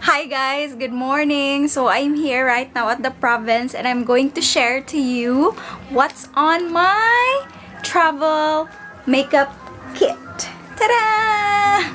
Hi guys, good morning. So I'm here right now at the province and I'm going to share to you what's on my travel makeup kit. Ta-da!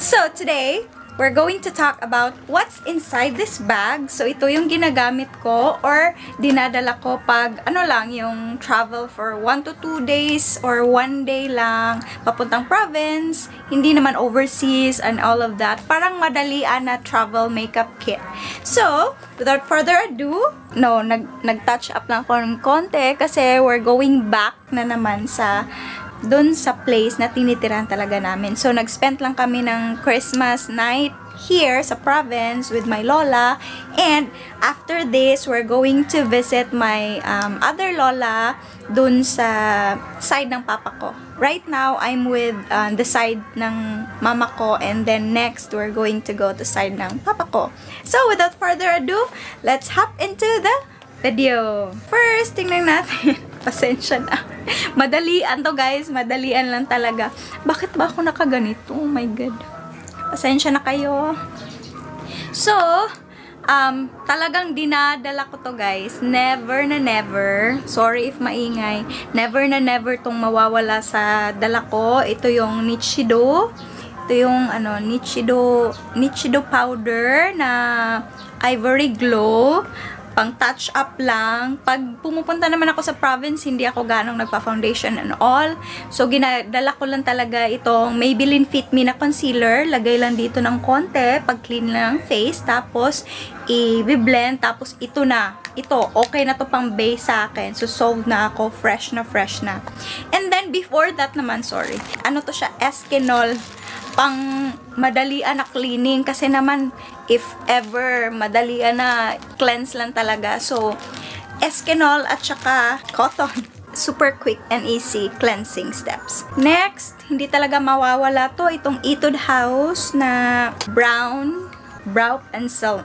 So today, we're going to talk about what's inside this bag. So ito yung ginagamit ko or dinadala ko pag yung travel for 1 to 2 days or 1 day lang papuntang province, hindi naman overseas and all of that. Parang madalian na travel makeup kit. So, without further ado, nag-touch up lang ko ng konti kasi we're going back na naman doon sa place na tinitiran talaga namin. So, nag-spend lang kami ng Christmas night here sa province with my lola. And after this, we're going to visit my other lola doon sa side ng papa ko. Right now, I'm with the side ng mama ko. And then next, we're going to go to side ng papa ko. So, without further ado, let's hop into the video. First, tingnan natin. Pasensya na. Madalian to guys. Madalian lang talaga. Bakit ba ako nakaganito? Oh my God. Pasensya na kayo. So, talagang dinadala ko to guys. Never na never. Sorry if maingay. Never na never tong mawawala sa dala ko. Ito yung Nichido. Ito yung Nichido powder na Ivory Glow. Pang touch up lang. Pag pumupunta naman ako sa province, hindi ako ganong nagpa-foundation and all. So, ginadala ko lang talaga itong Maybelline Fit Me na concealer. Lagay lang dito ng konti. Pag clean lang ng face. Tapos, i-blend. Tapos, ito na. Ito, okay na to pang base sa akin. So, solved na ako. Fresh na, fresh na. And then, before that naman, sorry. Ano to siya? Eskinol. Pang madalian na cleaning kasi naman if ever madalian na cleanse lang talaga. So, Eskinol at saka cotton. Super quick and easy cleansing steps. Next, hindi talaga mawawala to. Itong Etude House na brow pencil.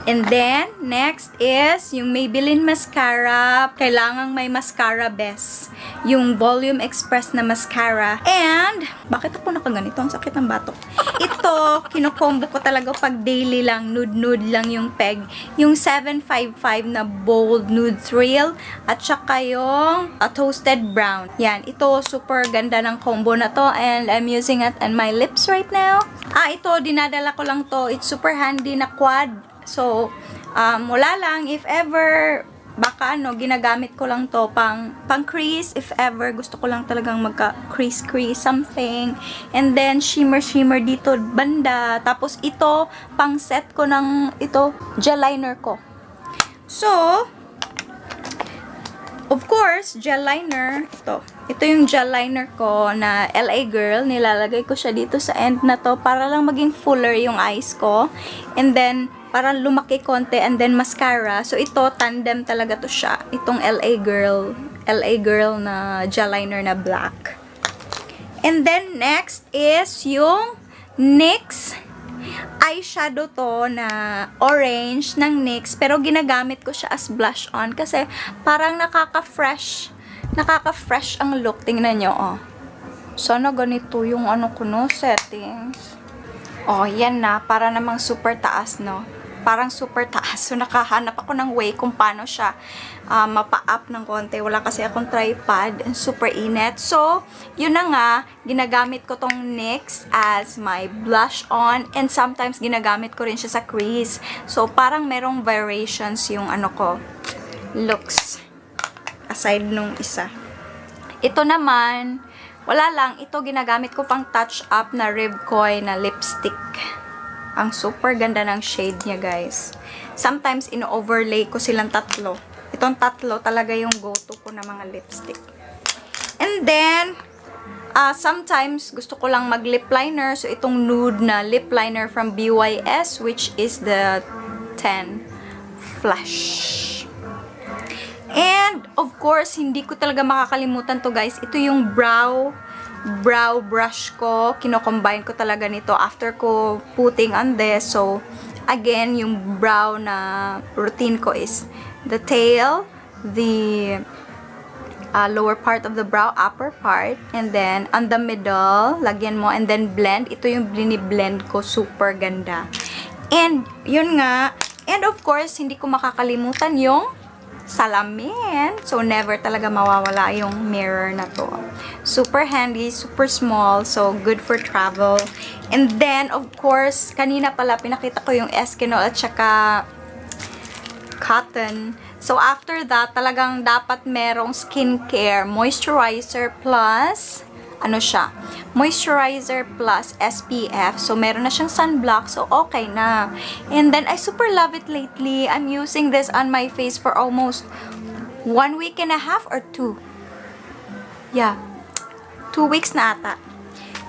And then, next is yung Maybelline mascara. Kailangang may mascara best. Yung Volume Express na mascara. And, bakit ako nakaganito? Ang sakit ng batok. Ito, kinukombo ko talaga pag daily lang. Nude-nude lang yung peg. Yung 755 na Bold Nude Thrill. At saka yung Toasted Brown. Yan, ito super ganda ng combo na to. And I'm using it on my lips right now. Ito, dinadala ko lang to. It's super handy na quad. So, wala lang, if ever, baka ginagamit ko lang to pang crease, if ever, gusto ko lang talagang magka-crease something. And then, shimmer dito, banda. Tapos, ito, pang set ko ng, gel liner ko. So, of course, gel liner, ito yung gel liner ko na LA Girl. Nilalagay ko siya dito sa end na to para lang maging fuller yung eyes ko. And then, para lumaki konti and then mascara. So, ito, tandem talaga to siya. Itong LA Girl na gel liner na black. And then, next is yung NYX eyeshadow to na orange ng NYX. Pero, ginagamit ko siya as blush on kasi parang nakaka-fresh ang look. Tingnan nyo, oh. Sana ganito yung settings. Oh, yan na. Para namang super taas, no? Parang super taas. So, nakahanap ako ng way kung paano siya mapa-up ng konti. Wala kasi akong tripod. Super init. So, yun na nga. Ginagamit ko tong NYX as my blush on. And sometimes, ginagamit ko rin siya sa crease. So, parang merong variations yung looks. Aside nung isa. Ito naman, wala lang. Ito ginagamit ko pang touch up na Rivcoy na lipstick. Ang super ganda ng shade niya, guys. Sometimes, ino-overlay ko silang tatlo. Itong tatlo talaga yung go-to ko na mga lipstick. And then, sometimes, gusto ko lang mag-lip liner. So, itong nude na lip liner from BYS, which is the 10 Flash. And, of course, hindi ko talaga makakalimutan to, guys. Ito yung brow brush ko. Kino-combine ko talaga nito after ko putting on this. So, again, yung brow na routine ko is the tail, the lower part of the brow, upper part, and then on the middle, lagyan mo, and then blend. Ito yung blend ko, super ganda. And, yun nga, and of course, hindi ko makakalimutan yung salamin. So, never talaga mawawala yung mirror na to. Super handy, super small, so good for travel. And then, of course, kanina pala, pinakita ko yung Eskinol at saka cotton. So, after that, talagang dapat merong skincare, moisturizer plus, ano siya, moisturizer plus SPF. So, meron na siyang sunblock. So, okay na. And then, I super love it lately. I'm using this on my face for almost 1 week and a half or 2. Yeah. 2 weeks na ata.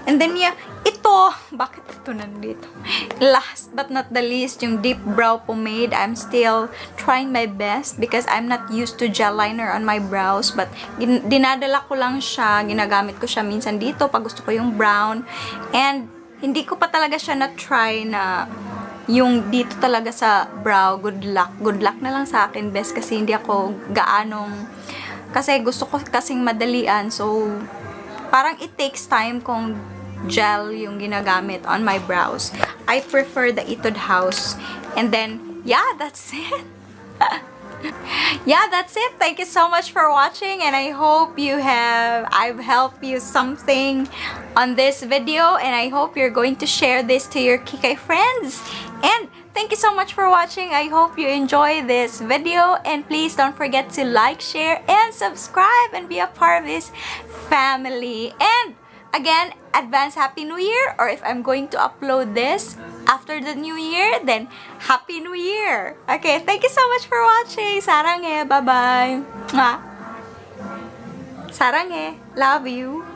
And then, yeah, ito, bakit ito nandito? Last but not the least, yung deep brow pomade. I'm still trying my best because I'm not used to gel liner on my brows. But, dinadala ko lang siya. Ginagamit ko siya minsan dito pag gusto ko yung brown. And, hindi ko pa talaga siya na-try na yung dito talaga sa brow. Good luck. Good luck na lang sa akin, best. Kasi hindi ako gaanong... Kasi gusto ko kasing madalian. So, parang it takes time kung gel yung ginagamit on my brows. I prefer the Etude House. And then, yeah, that's it. Yeah, that's it. Thank you so much for watching, and I hope I've helped you something on this video, and I hope you're going to share this to your Kikay friends. And thank you so much for watching. I hope you enjoy this video, and please don't forget to like, share, and subscribe and be a part of this family. And again, advance Happy New Year, or if I'm going to upload this after the New Year, then Happy New Year! Okay, thank you so much for watching! Saranghe! Bye-bye! Saranghe! Love you!